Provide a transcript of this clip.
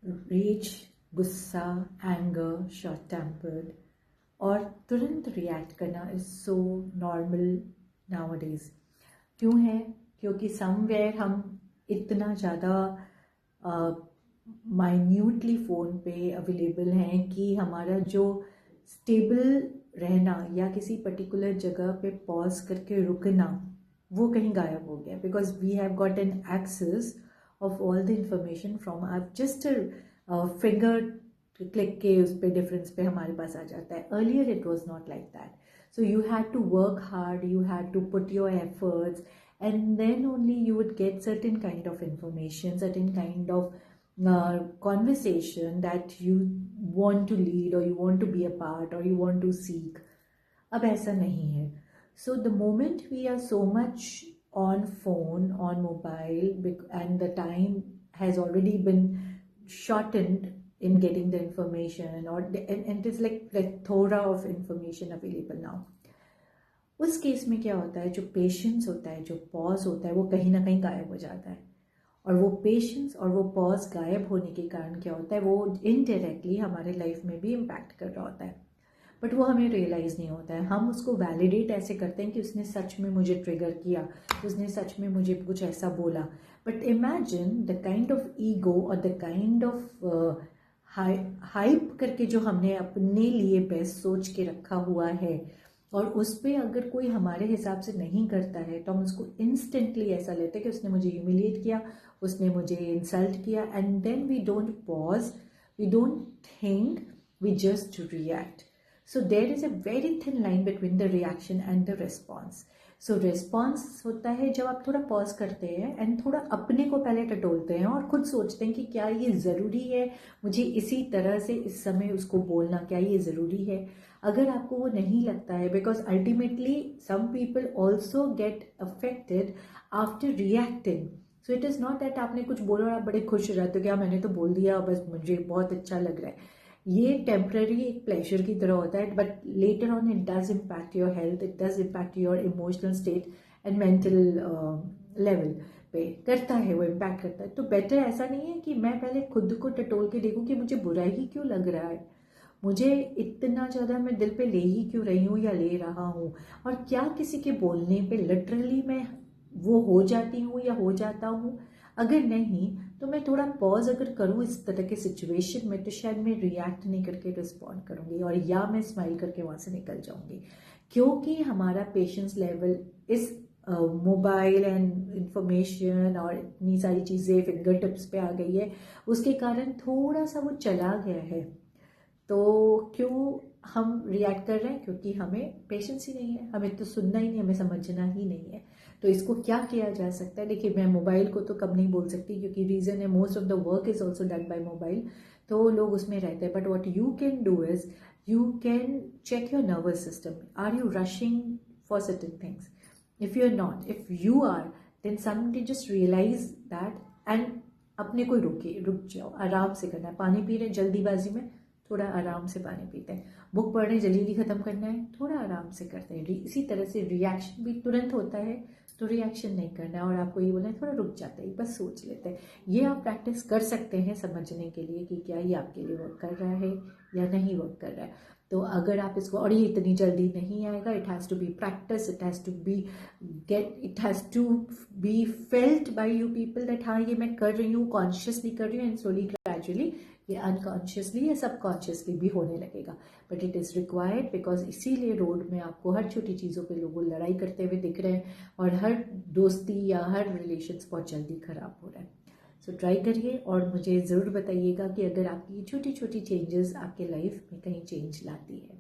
Raise, गुस्सा, anger, short tempered और तुरंत रिएक्ट करना इज़ सो नॉर्मल नाउअडेज। क्यों है? क्योंकि समवेयर हम इतना ज़्यादा माइन्यूटली फ़ोन पे अवेलेबल हैं कि हमारा जो स्टेबल रहना या किसी पर्टिकुलर जगह पे पॉज करके रुकना वो कहीं गायब हो गया, because we have got an access of all the information from आप जस्ट फिंगर क्लिक के उस पर डिफरेंस पे हमारे पास आ जाता है। Earlier it was not like that, so you had to work hard, you had to put your efforts, and then only you would get certain kind of information, certain kind of conversation that you want to lead or you want to be a part or you want to seek. अब ऐसा नहीं है. So the moment we are so much on phone, on mobile, and the time has already been shortened in getting the information, and it is like plethora of information available now. उस case में क्या होता है, जो patience होता है, जो pause होता है, वो कहीं ना कहीं गायब हो जाता है. और वो पेशेंस और वो पॉज गायब होने के कारण क्या होता है, वो इनडायरेक्टली हमारे लाइफ में भी इम्पैक्ट कर रहा होता है, बट वो हमें रियलाइज़ नहीं होता है. हम उसको वैलिडेट ऐसे करते हैं कि उसने सच में मुझे ट्रिगर किया, उसने सच में मुझे कुछ ऐसा बोला. But imagine the kind of ego और द काइंड ऑफ हाइप करके जो हमने अपने लिए बेस्ट सोच के रखा हुआ है, और उस पर अगर कोई हमारे हिसाब से नहीं करता है तो हम उसको इंस्टेंटली ऐसा लेते हैं कि उसने मुझे ह्यूमिलिएट किया, उसने मुझे इंसल्ट किया, and then we don't pause, we don't think, we just react. So there is a very thin line between the reaction and the response. So response होता है जब आप थोड़ा पॉज करते हैं एंड थोड़ा अपने को पहले टटोलते हैं और खुद सोचते हैं कि क्या ये ज़रूरी है मुझे इसी तरह से इस समय उसको बोलना, क्या ये ज़रूरी है. अगर आपको वो नहीं लगता है, because ultimately some people also get affected after reacting. So it is not that आपने कुछ बोला और आप बड़े खुश हो जाते हो कि हाँ मैंने तो बोल दिया, बस मुझे बहुत अच्छा लग रहा है. ये टेम्पररी एक प्लेजर की तरह होता है, but later on it does impact your health, it does impact your emotional state and mental level पे करता है, वो इम्पैक्ट करता है. तो बेटर ऐसा नहीं है कि मैं पहले खुद को टटोल के देखूं कि मुझे बुरा ही क्यों लग रहा है, मुझे इतना ज़्यादा मैं दिल पे ले ही क्यों रही हूँ या ले रहा हूँ, और क्या किसी के बोलने पे लिटरली मैं वो हो जाती हूँ या हो जाता हूँ. अगर नहीं तो मैं थोड़ा पॉज अगर करूँ इस तरह के सिचुएशन में तो शायद मैं रिएक्ट नहीं करके रिस्पॉन्ड करूँगी, और या मैं स्माइल करके वहाँ से निकल जाऊँगी. क्योंकि हमारा पेशेंस लेवल इस मोबाइल एंड इंफॉर्मेशन और इतनी सारी चीज़ें फिंगर टिप्स पे आ गई है, उसके कारण थोड़ा सा वो चला गया है. तो क्यों हम रिएक्ट कर रहे हैं? क्योंकि हमें पेशेंस ही नहीं है, हमें तो सुनना ही नहीं, हमें समझना ही नहीं है. तो इसको क्या किया जा सकता है? देखिए, मैं मोबाइल को तो कम नहीं बोल सकती क्योंकि रीज़न है most of the work is also done by mobile, तो लोग उसमें रहते हैं. But what you can do is you can check your nervous system. Are you rushing for certain things? If you are not, if you are, then someday just realise that and अपने को रुक जाओ, आराम से करना है. पानी P रहे जल्दीबाजी में, थोड़ा आराम से पानी पीते हैं. बुक पढ़ रहे जल्दी ख़त्म करना है, थोड़ा आराम से करते हैं. इसी तरह से रिएक्शन भी तुरंत होता है, तो रिएक्शन नहीं करना है. और आपको ये बोलना है थोड़ा रुक जाते हैं, बस सोच लेते हैं. ये आप प्रैक्टिस कर सकते हैं समझने के लिए कि क्या ये आपके लिए वर्क कर रहा है या नहीं वर्क कर रहा है. तो अगर आप इसको, और ये इतनी जल्दी नहीं आएगा, it has to be practice, it has to be felt by you people that हाँ ये मैं कर रही हूँ, कॉन्शियसली कर रही हूँ, एंड स्लोली ग्रेजुअली ये अनकॉन्शियसली या सबकॉन्शियसली भी होने लगेगा. But it is required, because इसीलिए रोड में आपको हर छोटी चीज़ों पे लोगों लड़ाई करते हुए दिख रहे हैं और हर दोस्ती या हर रिलेशंस बहुत जल्दी ख़राब हो रहा है. सो ट्राई करिए और मुझे ज़रूर बताइएगा कि अगर आपकी छोटी छोटी चेंजेस आपके लाइफ में कहीं चेंज लाती है.